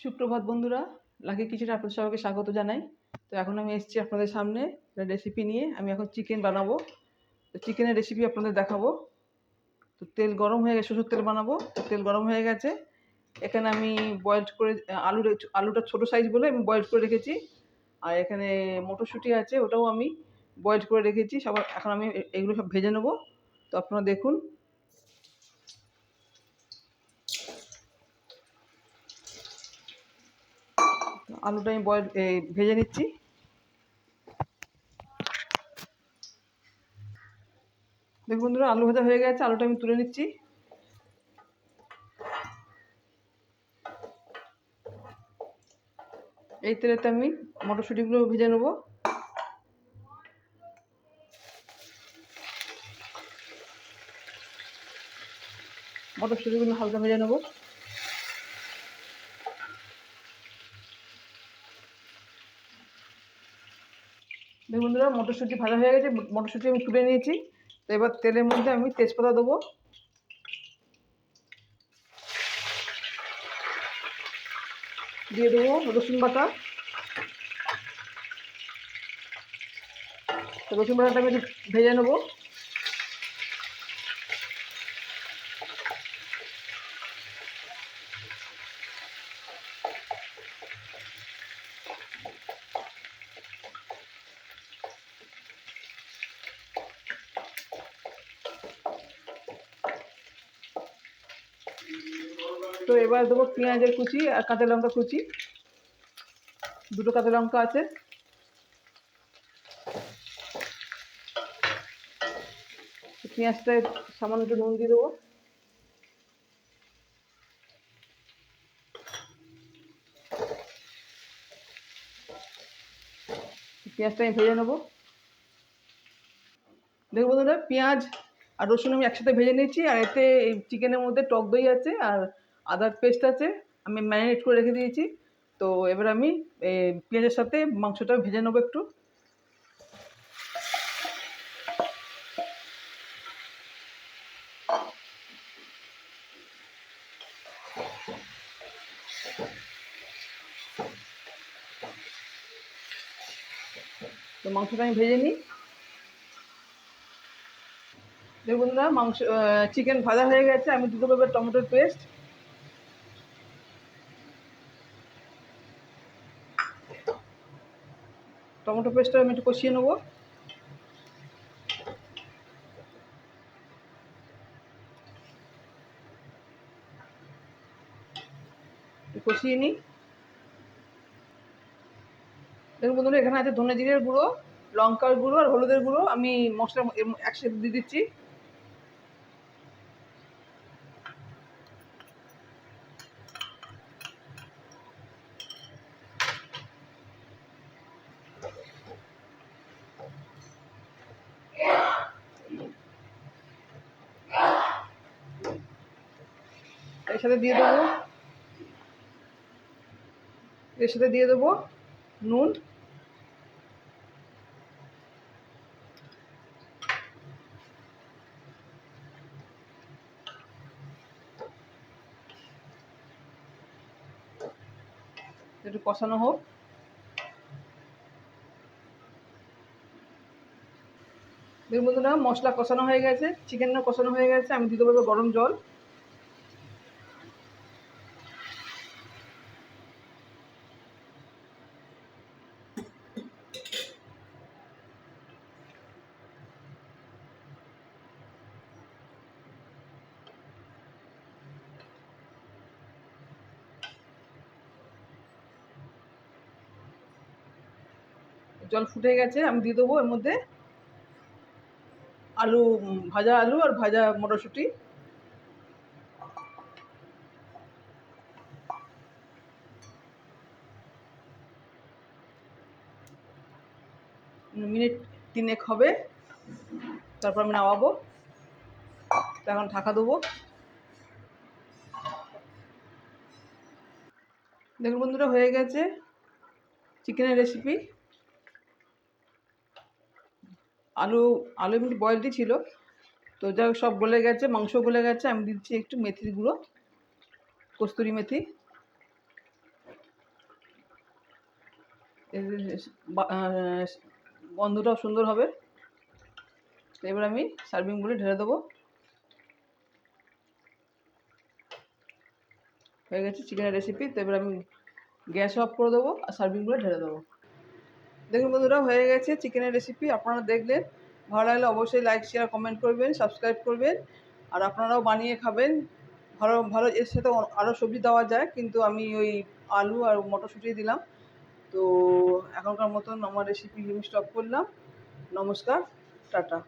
সুপ্রভাত বন্ধুরা, লাকি কিচেনে আপনাদের সবাইকে স্বাগত জানাই। তো এখন আমি এসেছি আপনাদের সামনে রেসিপি নিয়ে। আমি এখন চিকেন বানাবো। তো চিকেনের রেসিপি আপনাদের দেখাবো। তো তেল গরম হয়ে গেছে, সরষের তেল বানাবো। তো তেল গরম হয়ে গেছে। এখানে আমি বয়েলড করে আলুটা ছোট সাইজ বলে আমি বয়েলড করে রেখেছি। আর এখানে মটরশুঁটি আছে, ওটাও আমি বয়েলড করে রেখেছি। এখন আমি এগুলো সব ভেজে নেবো। তো আপনারা দেখুন। আলুটা আমি ভেজে নিচ্ছি। দেখুন বন্ধুরা, আলু ভাজা হয়ে গেছে। আলুটা আমি তুলে নিচ্ছি। এই তেলেতে আমি মটরশুঁটিগুলো ভেজে নেবো। মটরশুঁটিগুলো হালকা ভেজে নেবো। দেখুন বন্ধুরা, মটরশুঁটি ভাজা হয়ে গেছে। মটরশুঁটি আমি তুলে নিয়েছি। তো এবার তেলের মধ্যে আমি তেজপাতা দেবো, দিয়ে দেবো রসুন বাটা। তো রসুন বাটাটা আমি একটু ভেজে নেবো। তো এবার দেবো পেঁয়াজের কুচি আর কাঁচা লঙ্কা কুচি। দুটো কাঁচা লঙ্কা আছে। পেঁয়াজটা সামান্য একটু নুন দিয়ে দেবো। পেঁয়াজটা আমি ভেজে নেবো। দেখুন বন্ধুরা, পেঁয়াজ আর রসুন আমি একসাথে ভেজে নিয়েছি। আর এতে এই চিকেনের মধ্যে টক দই আছে আর আদার পেস্ট আছে, আমি ম্যারিনেট করে রেখে দিয়েছি। তো এবার আমি পেঁয়াজের সাথে মাংসটা ভেজে নেবো একটু। তো মাংসটা আমি ভেজে নিই। দেখুন বন্ধুরা, চিকেন ভাজা হয়ে গেছে। আমি দিয়ে দেবো এবার টমেটোর পেস্ট। টমেটো পেস্টটা আমি একটু কষিয়ে নেবো। কষিয়ে নিই। দেখুন বন্ধুরা, এখানে আছে ধনে জিরের গুঁড়ো, লঙ্কার গুঁড়ো আর হলুদের গুঁড়ো। আমি মশলা একসাথে দিয়ে দিচ্ছি। এর সাথে দিয়ে দেবো নুন। একটু কষানো হোক। দেখুন বন্ধুরা, মশলা কষানো হয়ে গেছে, চিকেনও কষানো হয়ে গেছে। আমি দিয়ে দেবো এবার গরম জল। জল ফুটে গেছে। আমি দিয়ে দেবো এর মধ্যে ভাজা আলু আর ভাজা মটরশুঁটি। মিনিট 3 হবে, তারপর আমি নামাবো। তো এখন ঢাকা দেবো। দেখুন বন্ধুরা, হয়ে গেছে চিকেনের রেসিপি। আলু আলু এমনি বয়েলডই ছিল। তো যাই হোক, সব গলে গেছে, মাংস গলে গেছে। আমি দিচ্ছি একটু মেথির গুঁড়ো, কস্তুরি মেথি। এর গন্ধটাও সুন্দর হবে। তো এবার আমি সার্ভিং বলে ঢেলে দেবো। হয়ে গেছে চিকেনের রেসিপি। তো এবার আমি গ্যাস অফ করে দেবো আর সার্ভিং বলে ঢেলে দেবো। দেখুন বন্ধুরা, হয়ে গেছে চিকেনের রেসিপি। আপনারা দেখলেন, ভালো লাগলে অবশ্যই লাইক শেয়ার কমেন্ট করবেন, সাবস্ক্রাইব করবেন। আর আপনারাও বানিয়ে খাবেন। ভালো ভালো এর সাথে আরও সবজি দেওয়া যায়, কিন্তু আমি ওই আলু আর মটরশুঁটি দিলাম। তো এখনকার মতন আমার রেসিপি আমি স্টপ করলাম। নমস্কার, টাটা।